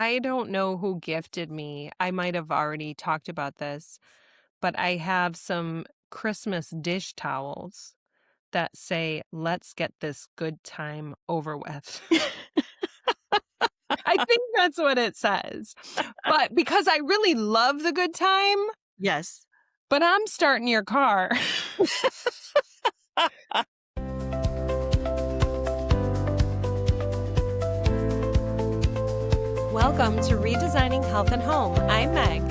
I don't know who gifted me. I might have already talked about this, but I have some Christmas dish towels that say, "Let's get this good time over with." I think that's what it says. But because I really love the good time, Yes. but I'm starting your car. Welcome to Redesigning Health and Home. I'm Meg.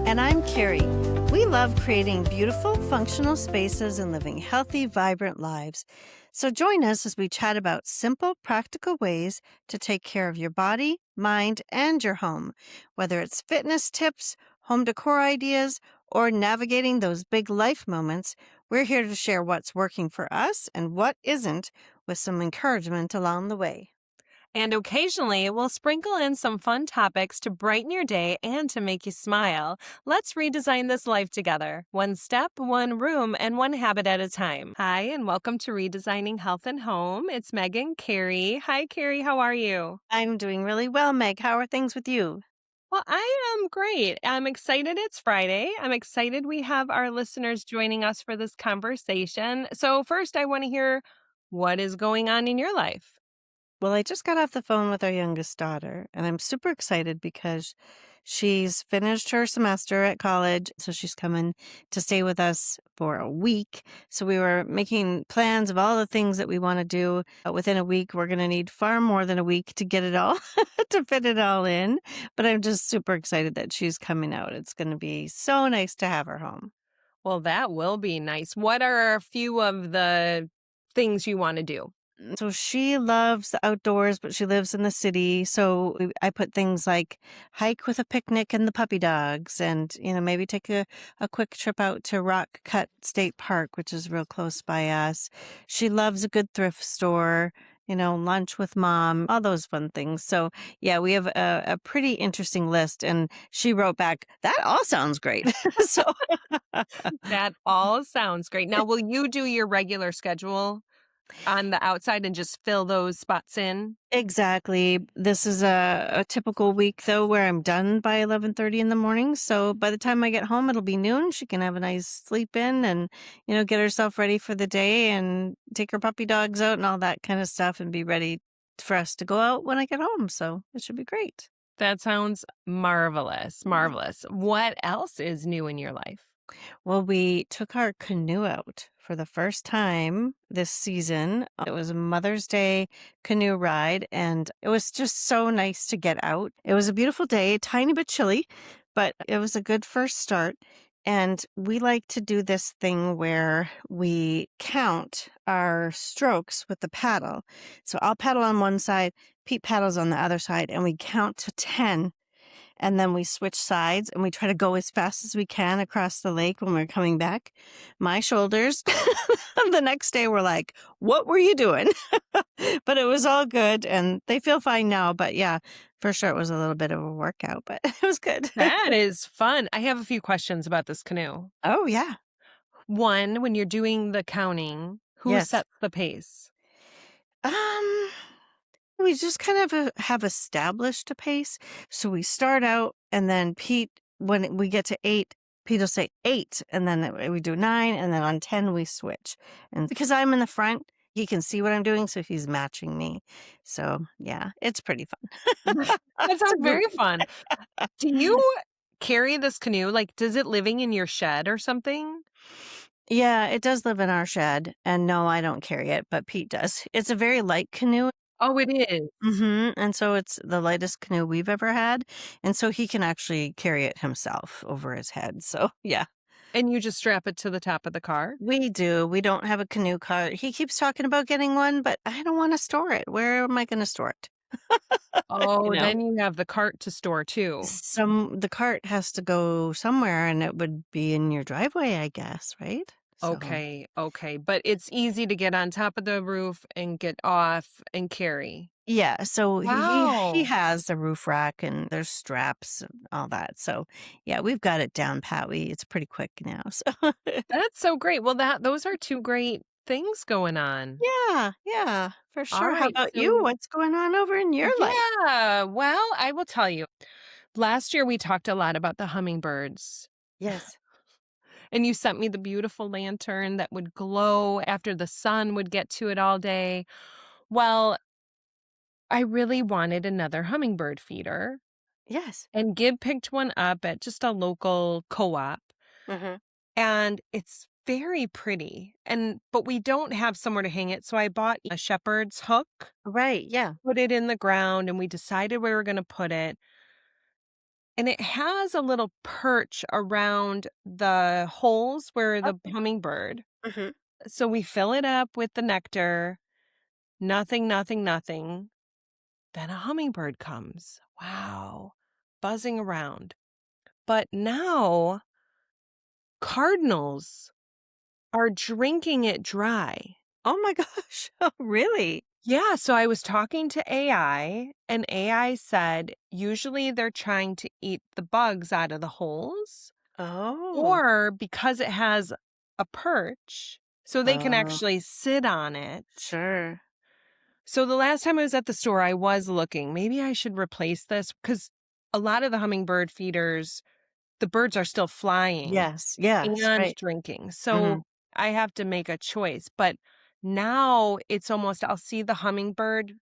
And I'm Kerri. We love creating beautiful, functional spaces and living healthy, vibrant lives. So join us as we chat about simple, practical ways to take care of your body, mind, and your home. Whether it's fitness tips, home decor ideas, or navigating those big life moments, we're here to share what's working for us and what isn't, with some encouragement along the way. And occasionally, we'll sprinkle in some fun topics to brighten your day and to make you smile. Let's redesign this life together, one step, one room, and one habit at a time. Hi, and welcome to Redesigning Health and Home. It's Meg and Kerri. Hi, Kerri. How are you? I'm doing really well, Meg. How are things with you? Well, I am great. I'm excited it's Friday. I'm excited we have our listeners joining us for this conversation. So, first, I want to hear what is going on in your life. Well, I just got off the phone with our youngest daughter, and I'm super excited because she's finished her semester at college. So she's coming to stay with us for a week. So we were making plans of all the things that we want to do. Within a week, we're going to need far more than a week to get it all, to fit it all in. But I'm just super excited that she's coming out. It's going to be so nice to have her home. Well, that will be nice. What are a few of the things you want to do? So she loves the outdoors, but she lives in the city. So I put things like hike with a picnic and the puppy dogs, and maybe take a quick trip out to Rock Cut State Park, which is real close by us. She loves a good thrift store, lunch with mom, all those fun things. So yeah, we have a pretty interesting list. And she wrote back, "That all sounds great." So That all sounds great. Now, will you do your regular schedule on the outside and just fill those spots in? Exactly. This is a typical week though where I'm done by 11:30 in the morning. So by the time I get home it'll be noon. She can have a nice sleep in and get herself ready for the day and take her puppy dogs out and all that kind of stuff and be ready for us to go out when I get home. So it should be great. That sounds marvelous. Marvelous. What else is new in your life? Well, we took our canoe out for the first time this season. It was a Mother's Day canoe ride, and it was just so nice to get out. It was a beautiful day, a tiny bit chilly, but it was a good first start. And we like to do this thing where we count our strokes with the paddle. So I'll paddle on one side, Pete paddles on the other side, and we count to 10, and then we switch sides and we try to go as fast as we can across the lake when we're coming back. My shoulders the next day were like, "What were you doing?" But it was all good and they feel fine now. But yeah, for sure it was a little bit of a workout, but it was good. That is fun. I have a few questions about this canoe. Oh, yeah. One, when you're doing the counting, who Yes. sets the pace? Um, we just kind of have established a pace. So we start out and then Pete, when we get to 8, Pete will say 8 and then we do 9 and then on 10 we switch. And because I'm in the front, he can see what I'm doing. So he's matching me. So yeah, it's pretty fun. That It's sounds a group. very fun. Do you carry this canoe? Like, does it living in your shed or something? Yeah, it does live in our shed. And no, I don't carry it, but Pete does. It's a very light canoe. Oh, it is. And so it's the lightest canoe we've ever had, and so he can actually carry it himself over his head, so, yeah. And you just strap it to the top of the car? We do, we don't have a canoe cart. He keeps talking about getting one, but I don't wanna store it. Where am I gonna store it? You Oh, know? then you have the cart to store too. The cart has to go somewhere, and it would be in your driveway, I guess, right? So Okay, okay, but it's easy to get on top of the roof and get off and carry. yeah, so he Wow. has the roof rack, and there's straps and all that, so, yeah, we've got it down pat. We It's pretty quick now, so That's so great. Well, those are 2 great things going on. Yeah, yeah, for All sure. How right. about you? So, What's going on over in your life? yeah, well, I will tell you. Last year, we talked a lot about the hummingbirds, Yes. and you sent me the beautiful lantern that would glow after the sun would get to it all day. Well, I really wanted another hummingbird feeder, Yes. and Gib picked one up at just a local co-op, Mhm. and it's very pretty. But we don't have somewhere to hang it, so I bought a shepherd's hook, Right, yeah. put it in the ground, and we decided where we were going to put it. And it has a little perch around the holes where the Okay. hummingbird. Mhm. So we fill it up with the nectar. Nothing, nothing, nothing. Then a hummingbird comes. Wow. Buzzing around. But now cardinals are drinking it dry. Oh my gosh. Oh, really? Yeah, so I was talking to AI, and AI said usually they're trying to eat the bugs out of the holes. Oh. Or because it has a perch, so they can Oh, actually sit on it. sure. So the last time I was at the store, I was looking, maybe I should replace this because a lot of the hummingbird feeders, the birds are still flying Yes, yes, and right. drinking. Mhm. So I have to make a choice. But now it's almost, I'll see the hummingbird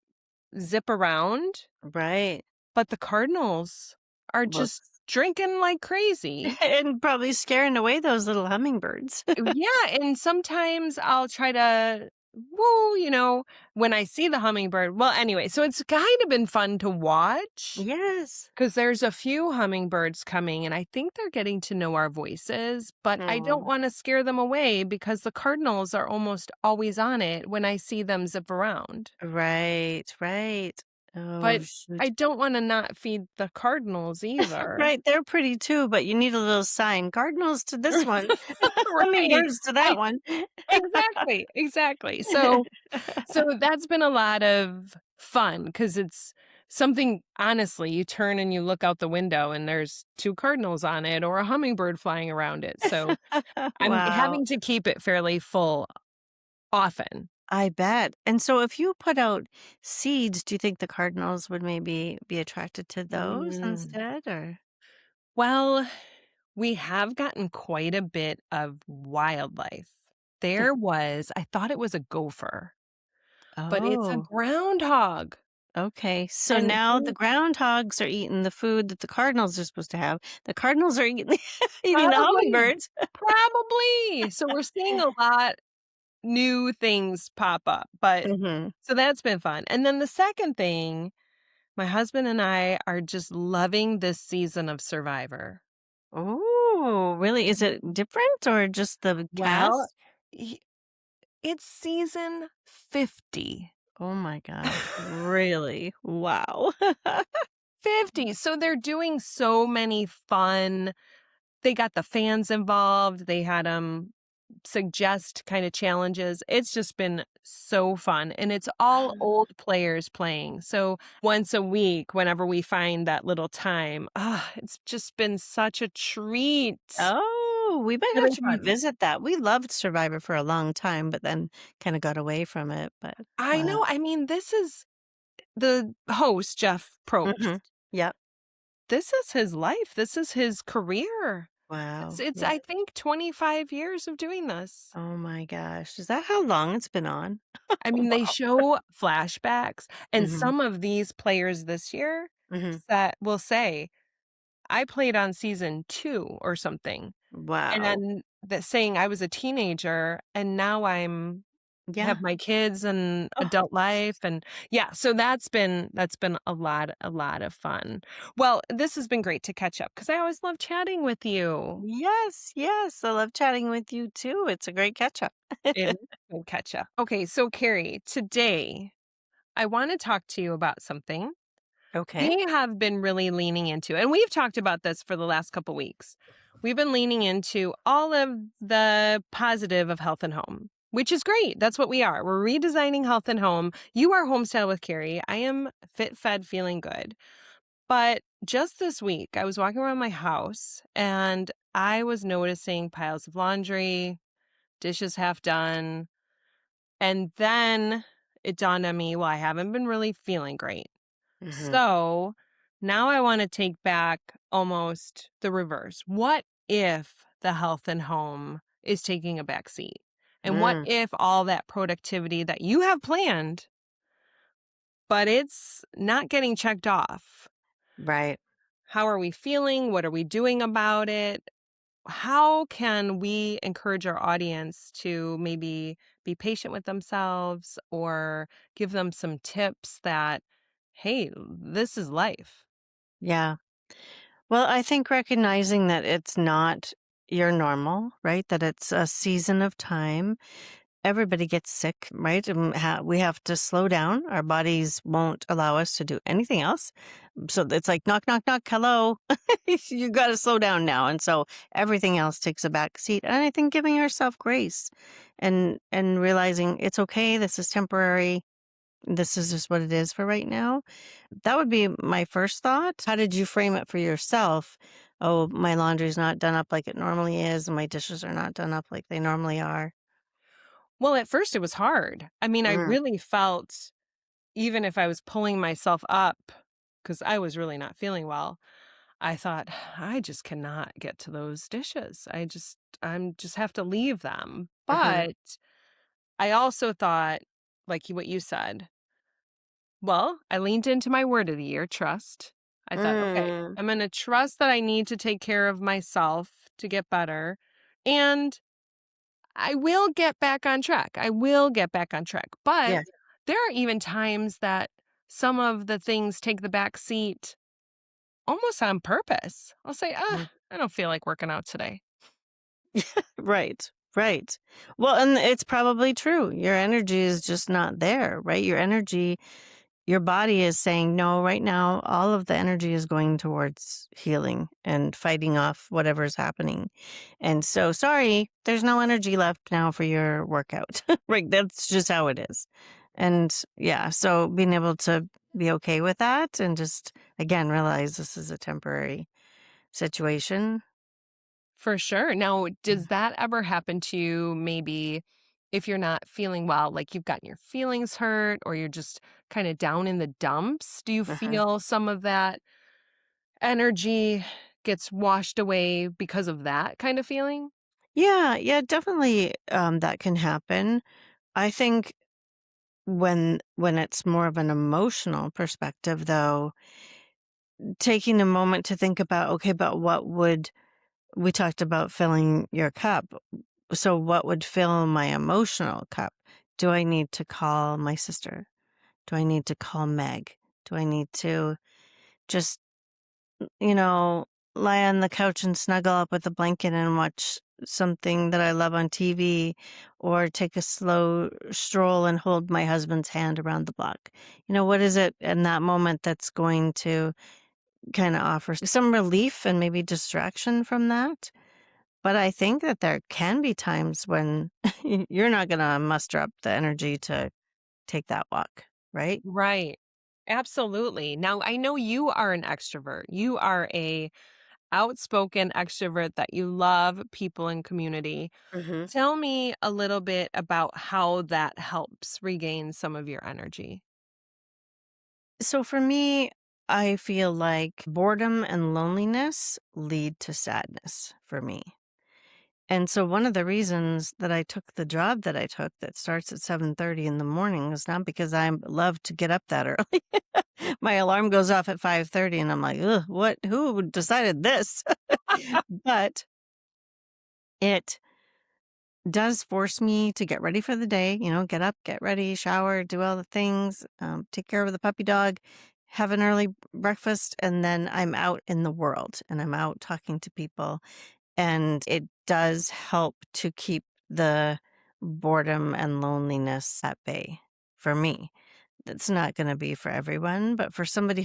zip around, Right. but the cardinals are just Looks drinking like crazy. and probably scaring away those little hummingbirds. Yeah, and sometimes I'll try to well, when I see the hummingbird anyway, so it's kind of been fun to watch Yes. because there's a few hummingbirds coming, and I think they're getting to know our voices, but I don't Oh, wanna scare them away because the cardinals are almost always on it when I see them zip around. right, right. Oh, But I shoot. don't wanna not feed the cardinals either. Right, they're pretty too, but you need a little sign, cardinals to this one, Right. hummingbirds to that I one. exactly, exactly. So that's been a lot of fun because it's something honestly, you turn and you look out the window and there's 2 cardinals on it or a hummingbird flying around it, so I'm Wow, having to keep it fairly full often. I bet. And so if you put out seeds, do you think the cardinals would maybe be attracted to those Mm. instead, or Well, we have gotten quite a bit of wildlife. I thought it was a gopher, but it's a Oh, groundhog, okay. So and now the they groundhogs are eating the food that the cardinals are supposed to have. The cardinals are eating eating the probably, hummingbirds. probably. So we're seeing a lot new things pop up, but Mhm. so that's been fun. And then the second thing, my husband and I are just loving this season of Survivor. Oh, really? Is it different or just the Well, cast? y it's season 50. Oh my gosh, really? Wow. 50! So they're doing so many fun they got the fans involved, they had them suggest kinda challenges. It's just been so fun, and it's all old players playing. So once a week, whenever we find that little time, it's just been such a treat. Oh, we might have Really to fun. revisit that. We loved Survivor for a long time, but then kinda got away from it, but I wow. know, I mean, this is the host, Jeff Probst. Mhm. Yep. This is his life, this is his career. It's Wow. it's, Yeah. I think, 25 years of doing this. Oh my gosh. Is that how long it's been on? I mean, they Wow. show flashbacks, and Mhm. some of these players this year Mhm. will say, "I played on season 2 or something," Wow. and that saying I was a teenager, and now have Yeah. my kids and Oh, adult life, and yeah, so that's been a lot of fun. Well, this has been great to catch up because I always love chatting with you. yes, yes. I love chatting with you too. It's a great catch up. It is good catch up. Okay, so Carrie, today I wanna talk to you about something Okay. we have been really leaning into, and we've talked about this for the last couple weeks. We've been leaning into all of the positive of health and home, which is great. That's what we are. We're redesigning health and home. You are Homestyle with Carrie. I am fit, fed, feeling good. But just this week, I was walking around my house and I was noticing piles of laundry, dishes half done, And then it dawned on me, well, I haven't been really feeling great. Mhm. So now I want to take back almost the reverse. What if the health and home is taking a back seat? And what Mm, if all that productivity that you have planned, but it's not getting checked off? right. How are we feeling? What are we doing about it? How can we encourage our audience to maybe be patient with themselves or give them some tips that, hey, this is life? Yeah. Well, I think recognizing that it's not your normal, right? That it's a season of time. Everybody gets sick, right? And we have to slow down. Our bodies won't allow us to do anything else. So it's like knock, knock, knock. Hello, you got to slow down now. And so everything else takes a back seat. And I think giving yourself grace and realizing it's okay. This is temporary. This is just what it is for right now. That would be my first thought. How did you frame it for yourself? Oh, my laundry's not done up like it normally is, and my dishes are not done up like they normally are. Well, at first it was hard. I mean, I Mm, really felt even if I was pulling myself up because I was really not feeling well, I thought, I just cannot get to those dishes. I'm just have to leave them. mhm, But I also thought, like what you said, well, I leaned into my word of the year, trust. I thought, okay, mm, I'm going to trust that I need to take care of myself to get better. And I will get back on track. I will get back on track. But yeah. there are even times that some of the things take the back seat almost on purpose. I'll say, Mhm. I don't feel like working out today. Right, right. Well, and it's probably true. Your energy is just not there, right? Your body is saying, no, right now, all of the energy is going towards healing and fighting off whatever's happening. And so, sorry, there's no energy left now for your workout. Right. That's just how it is. And yeah, so being able to be okay with that and just, again, realize this is a temporary situation. For sure. Now, does that ever happen to you maybe if you're not feeling well, like you've gotten your feelings hurt or you're just kind of down in the dumps? Do you Mhm. feel some of that energy gets washed away because of that kind of feeling? Yeah, yeah, definitely that can happen. I think when it's more of an emotional perspective though, taking a moment to think about, okay, but what would we talked about filling your cup. So what would fill my emotional cup? Do I need to call my sister? Do I need to call Meg? Do I need to just, you know, lie on the couch and snuggle up with a blanket and watch something that I love on TV or take a slow stroll and hold my husband's hand around the block? What is it in that moment that's going to kind of offer some relief and maybe distraction from that? But I think that there can be times when you're not gonna muster up the energy to take that walk, right? Right. Absolutely. Now, I know you are an extrovert. You are a outspoken extrovert that you love people and community. Mhm. Tell me a little bit about how that helps regain some of your energy. So for me, I feel like boredom and loneliness lead to sadness for me. And so one of the reasons that I took the job that I took that starts at 7:30 in the morning is not because I love to get up that early. My alarm goes off at 5:30 and I'm like, "Ugh, what who decided this?" But it does force me to get ready for the day, get up, get ready, shower, do all the things, take care of the puppy dog, have an early breakfast, and then I'm out in the world and I'm out talking to people. And it does help to keep the boredom and loneliness at bay for me. That's not going to be for everyone, but for somebody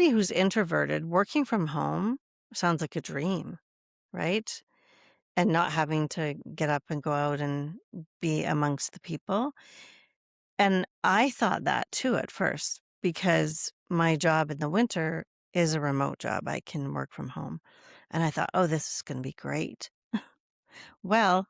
who's introverted, working from home sounds like a dream, right? And not having to get up and go out and be amongst the people. And I thought that too at first because my job in the winter is a remote job. I can work from home. And I thought, oh, this is going to be great. Well,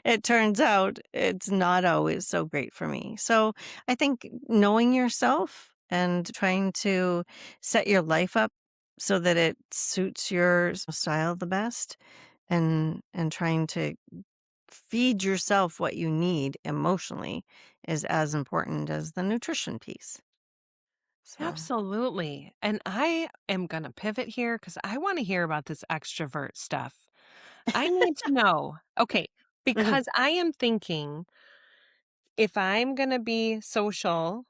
It turns out it's not always so great for me. So I think knowing yourself and trying to set your life up so that it suits your style the best, and trying to feed yourself what you need emotionally is as important as the nutrition piece. So, Absolutely. And I am going to pivot here because I want to hear about this extrovert stuff. I need to know. Okay. mhm, Because I am thinking if I'm going to be social,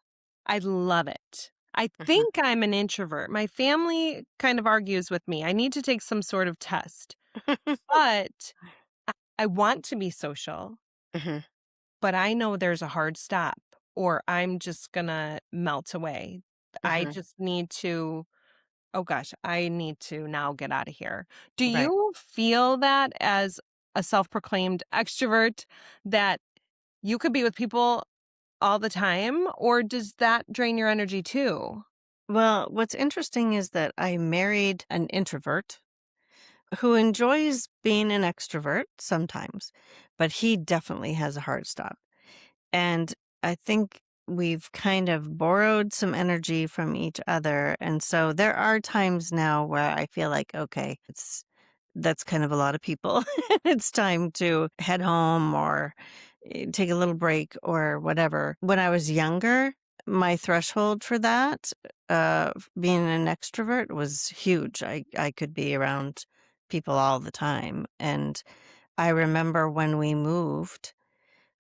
I love it. I mhm, think I'm an introvert. My family kind of argues with me. I need to take some sort of test, but I want to be social, mhm, but I know there's a hard stop or I'm just going to melt away. I mhm. just need to Oh gosh, I need to now get out of here. Do Right. you feel that as a self-proclaimed extrovert that you could be with people all the time, or does that drain your energy too? Well, what's interesting is that I married an introvert who enjoys being an extrovert sometimes, but he definitely has a hard stop. And I think we've kind of borrowed some energy from each other. And so there are times now where I feel like, okay, that's kind of a lot of people. It's time to head home or take a little break or whatever. When I was younger, my threshold for that, being an extrovert, was huge. I could be around people all the time. And I remember when we moved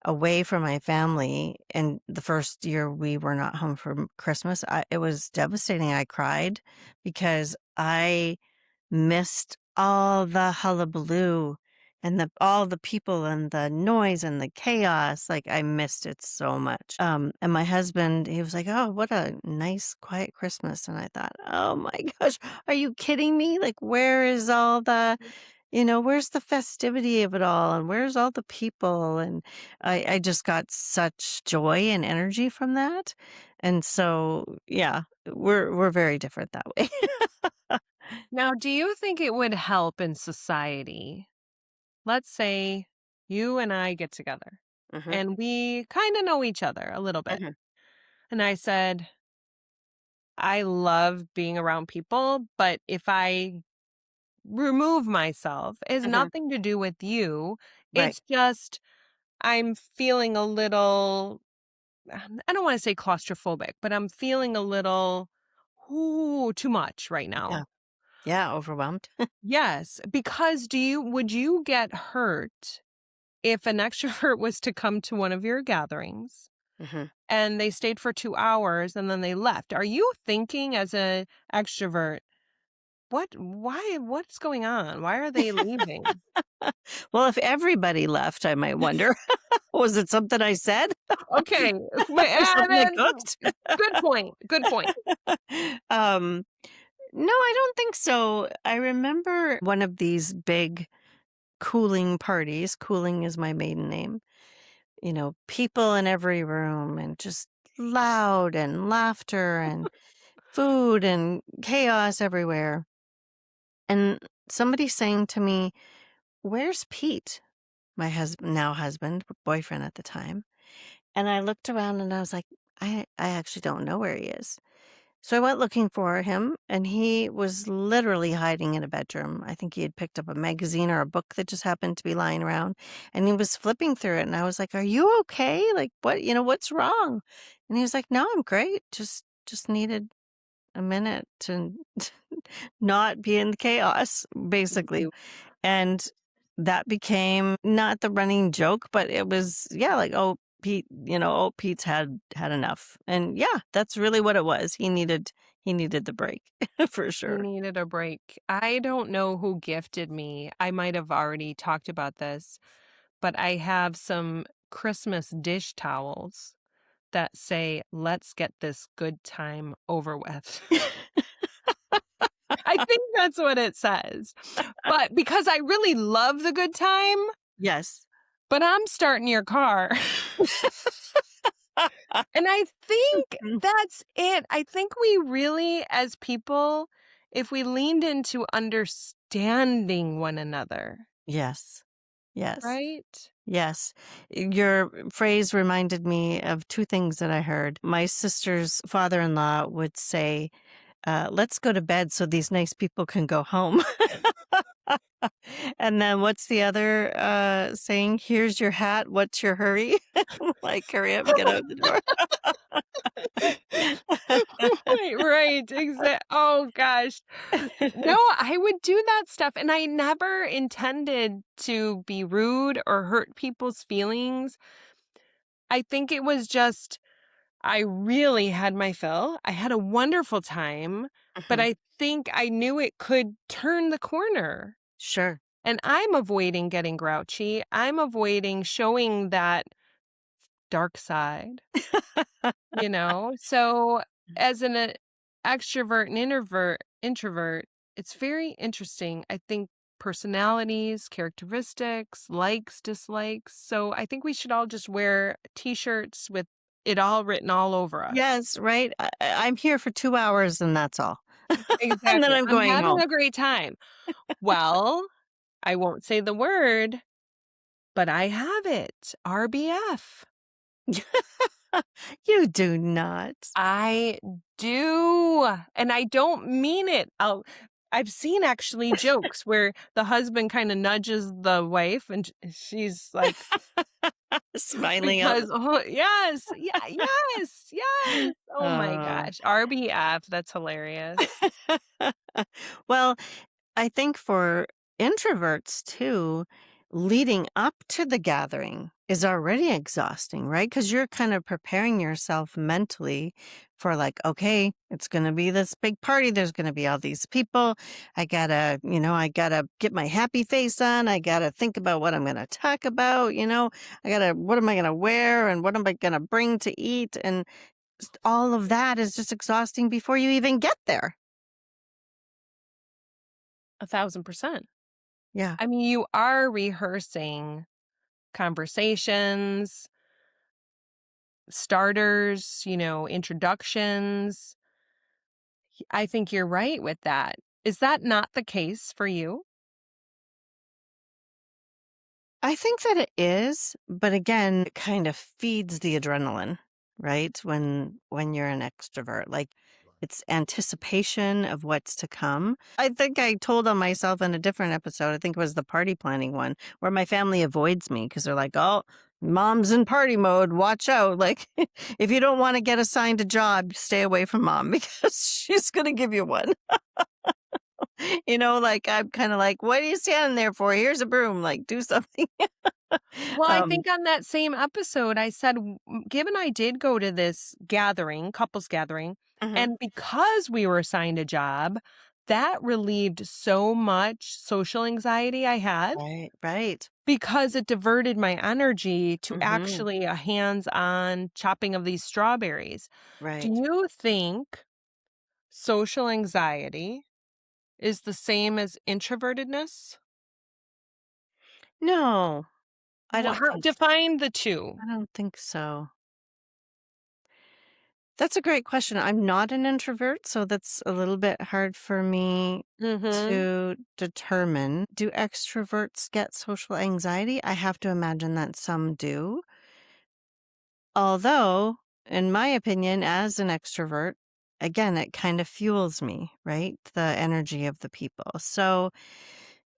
away from my family and the first year we were not home for Christmas, it was devastating. I cried because I missed all the hullabaloo and all the people and the noise and the chaos. Like, I missed it so much. And my husband, he was like, "Oh, what a nice quiet Christmas." And I thought, "Oh my gosh, are you kidding me? Like, where is all the, where's the festivity of it all? And where's all the people?" And I just got such joy and energy from that. And so, yeah, we're very different that way. Now, do you think it would help in society? Let's say you and I get together hmm and we kind of know each other a little bit. hmm And I said, I love being around people, but if I remove myself, it has hmm nothing to do with you. Right. It's just I'm feeling a little, I don't want to say claustrophobic, but I'm feeling a little, ooh, too much right Yeah. now. Yeah. Overwhelmed. Yes, because would you get hurt if an extrovert was to come to one of your gatherings hmm and they stayed for 2 hours and then they left? Are you thinking as an extrovert, what's going on? Why are they leaving? Well, if everybody left, I might wonder, was it something I said Okay, or something I cooked? good point, good point. um, no, I don't think so. I remember one of these big cooling parties. Cooling is my maiden name. People in every room and just loud and laughter and food and chaos everywhere. And somebody saying to me, "Where's Pete?" My husband, now husband, boyfriend at the time. And I looked around and I was like, I actually don't know where he is. So I went looking for him and he was literally hiding in a bedroom. I think he had picked up a magazine or a book that just happened to be lying around and he was flipping through it. And I was like, "Are you okay? Like, what's wrong?" And he was like, "No, I'm great. Just needed a minute to not be in the chaos," basically. And that became not the running joke, but it was, yeah, like, "Oh, Pete, oh, Pete's had enough." And yeah, that's really what it was. He needed the break for He sure. needed a break. I don't know who gifted me. I might have already talked about this, but I have some Christmas dish towels that say, "Let's get this good time over with." I think that's what it says. But because I really love the good time, Yes. but I'm starting your car. And I think Mm. that's it. I think we really, as people, if we leaned into understanding one another, Yes. Yes. right? Yes. Your phrase reminded me of two things that I heard. My sister's father in law would say, let's go to bed so these nice people can go home. And then what's the other saying? Here's your hat. What's your hurry? Like, hurry up and get out the door. Right, right, oh gosh. No, I would do that stuff, and I never intended to be rude or hurt people's feelings. I think it was just I really had my fill. I had a wonderful time, but Mhm. I think I knew it could turn the corner. Sure. And I'm avoiding getting grouchy. I'm avoiding showing that dark side, you know? So as an extrovert and introvert, it's very interesting. I think personalities, characteristics, likes, dislikes. So I think we should all just wear t-shirts with it all written all over us. Yes, right. I'm here for 2 hours and that's all. And then Exactly. I'm I'm going having home. a great time. Well, I won't say the word, but I have it. RBF. You do not. I do, and I don't mean it. I've seen actually jokes where the husband kinda nudges the wife and she's like Smiling up. because oh yes, yeah, yes, yes. Oh my Oh. gosh, RBF, that's hilarious. Well, I think for introverts too, leading up to the gathering is already exhausting, right? Because you're kind of preparing yourself mentally for, like, okay, it's going to be this big party. There's going to be all these people. I gotta get my happy face on. I gotta think about what I'm going to talk about. What am I going to wear and what am I going to bring to eat? And just all of that is just exhausting before you even get there. 1,000%. Yeah. I mean, you are rehearsing conversations, starters, introductions. I think you're right with that. Is that not the case for you? I think that it is, but again, it kind of feeds the adrenaline, right? When you're an extrovert, like it's anticipation of what's to come. I think I told on myself in a different episode. I think it was the party planning one where my family avoids me because they're like, "Oh, mom's in party mode. Watch out! Like, if you don't want to get assigned a job, stay away from mom because she's gonna give you one." Like I'm kind of like, "What are you standing there for? Here's a broom. Like, do something." Well, I um, think on that same episode, I said, Gib and I did go to this gathering, couples gathering, mhm. and because we were assigned a job, that relieved so much social anxiety I had Right, right. because it diverted my energy to Mhm. actually a hands on chopping of these strawberries. Do Right. you think social anxiety is the same as introvertedness? No, I Well, don't how, think define the two. I don't think so. That's a great question. I'm not an introvert, so that's a little bit hard for me Mm-hmm. to determine. Do extroverts get social anxiety? I have to imagine that some do. Although, in my opinion, as an extrovert, again, it kind of fuels me, right? The energy of the people. So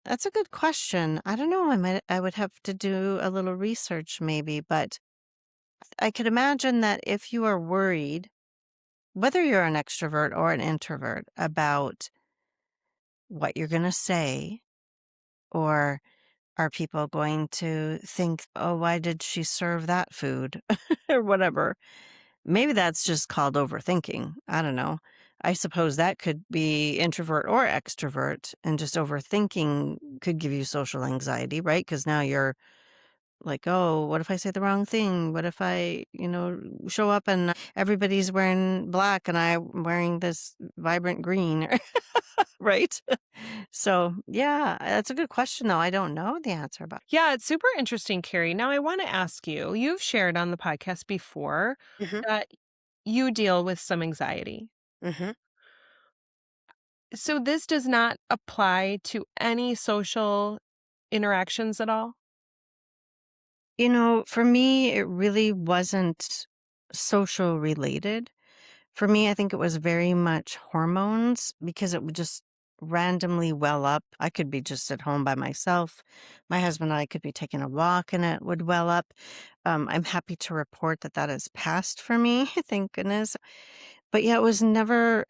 that's a good question. I don't know. I would have to do a little research maybe, but I could imagine that if you are worried, whether you're an extrovert or an introvert, about what you're going to say, or are people going to think, oh, why did she serve that food or whatever? Maybe that's just called overthinking. I don't know. I suppose that could be introvert or extrovert, and just overthinking could give you social anxiety, right? Because now you're like, "Oh, what if I say the wrong thing? What if I, show up and everybody's wearing black and I'm wearing this vibrant green?" Right? So, yeah, that's a good question, though. I don't know the answer about. Yeah, it's super interesting, Carrie. Now, I want to ask you, you've shared on the podcast before Mhm, that you deal with some anxiety. mhm. So this does not apply to any social interactions at all? For me, it really wasn't social related. For me, I think it was very much hormones because it would just randomly well up. I could be just at home by myself. My husband and I could be taking a walk and it would well up. I'm happy to report that that has passed for me, thank goodness. But yeah, it was never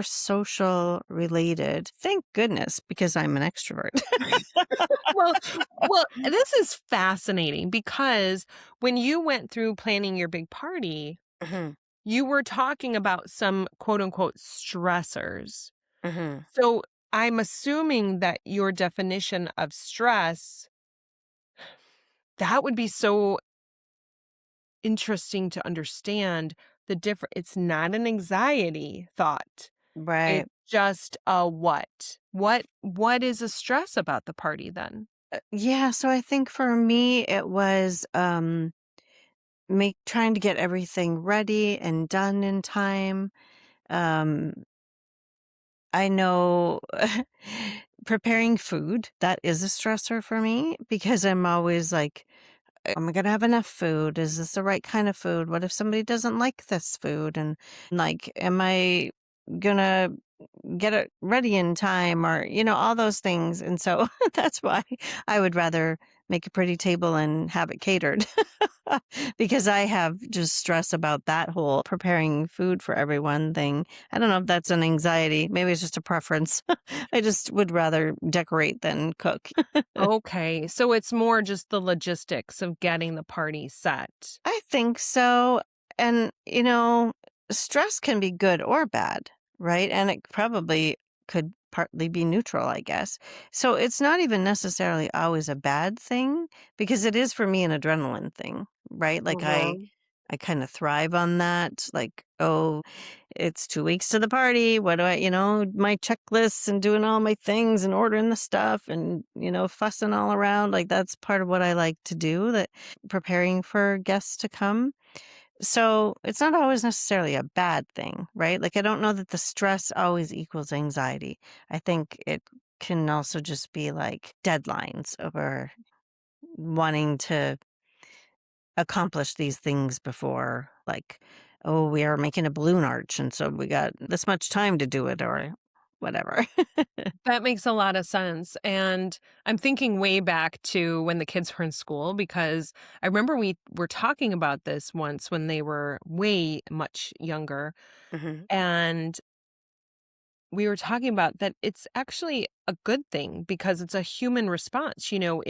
social related. Thank goodness, because I'm an extrovert. Well, this is fascinating because when you went through planning your big party, Mhm, you were talking about some quote unquote stressors. mhm. So I'm assuming that your definition of stress, that would be so interesting to understand the different. It's not an anxiety thought. Right. It's just a what? What is a stress about the party then? Yeah, so I think for me it was make trying to get everything ready and done in time. Um I know preparing food, that is a stressor for me because I'm always like, am I going to have enough food? Is this the right kind of food? What if somebody doesn't like this food? And like, am I going to get it ready in time or, all those things. And so that's why I would rather make a pretty table and have it catered because I have just stress about that whole preparing food for everyone thing. I don't know if that's an anxiety. Maybe it's just a preference. I just would rather decorate than cook. Okay, so it's more just the logistics of getting the party set. I think so. And, stress can be good or bad, right? And it probably could partly be neutral, I guess. So it's not even necessarily always a bad thing because it is for me an adrenaline thing, right? Like Mhm. I kind of thrive on that. Like, oh, it's 2 weeks to the party. What do my checklists and doing all my things and ordering the stuff and, fussing all around. Like that's part of what I like to do, that preparing for guests to come. So it's not always necessarily a bad thing, right? Like I don't know that the stress always equals anxiety. I think it can also just be like deadlines or wanting to accomplish these things before, like, oh, we are making a balloon arch. And so we got this much time to do it or whatever. That makes a lot of sense, and I'm thinking way back to when the kids were in school because I remember we were talking about this once when they were way much younger, Hmm. and we were talking about that it's actually a good thing because it's a human response. Hmm.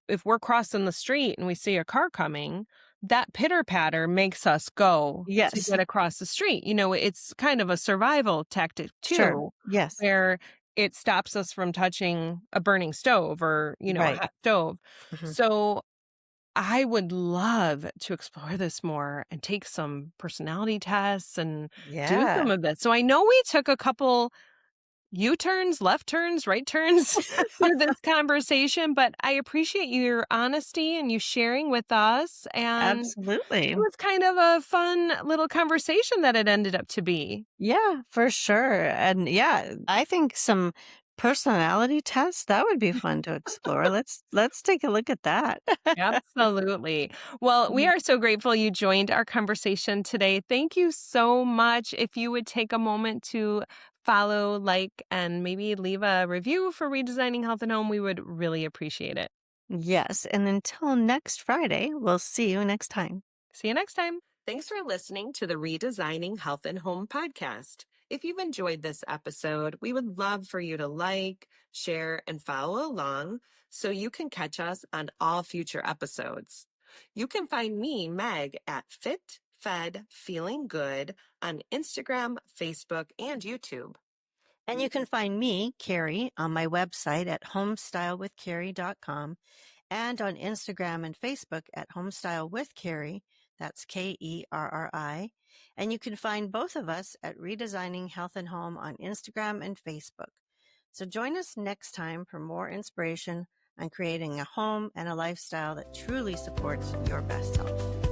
If we're crossing the street and we see a car coming, that pitter patter makes us go to Yes, get across the street. It's kind of a survival tactic sure. too, Yes. where it stops us from touching a burning stove or, a Right. hot stove. Hmm. So I would love to explore this more and take some personality tests and do some Yeah. of this. So I know we took a couple U-turns, left turns, right turns through this conversation, but I appreciate your honesty and you sharing with us. And Absolutely. it was kind of a fun little conversation that it ended up to be. Yeah, for sure. And yeah, I think some personality tests, that would be fun to explore. Let's take a look at that. Absolutely. Well, we Mhm. are so grateful you joined our conversation today. Thank you so much. If you would take a moment to follow, like, and maybe leave a review for Redesigning Health and Home, we would really appreciate it. Yes, and until next Friday, we'll see you next time. See you next time. Thanks for listening to the Redesigning Health and Home podcast. If you've enjoyed this episode, we would love for you to like, share, and follow along so you can catch us on all future episodes. You can find me, Meg, at Fit, Fed, Feeling Good on Instagram, Facebook, and YouTube. And you can find me, Kerri, on my website at homestylewithkerri.com and on Instagram and Facebook at Homestyle with Kerri. That's Kerri. And you can find both of us at Redesigning Health and Home on Instagram and Facebook. So join us next time for more inspiration on creating a home and a lifestyle that truly supports your best health.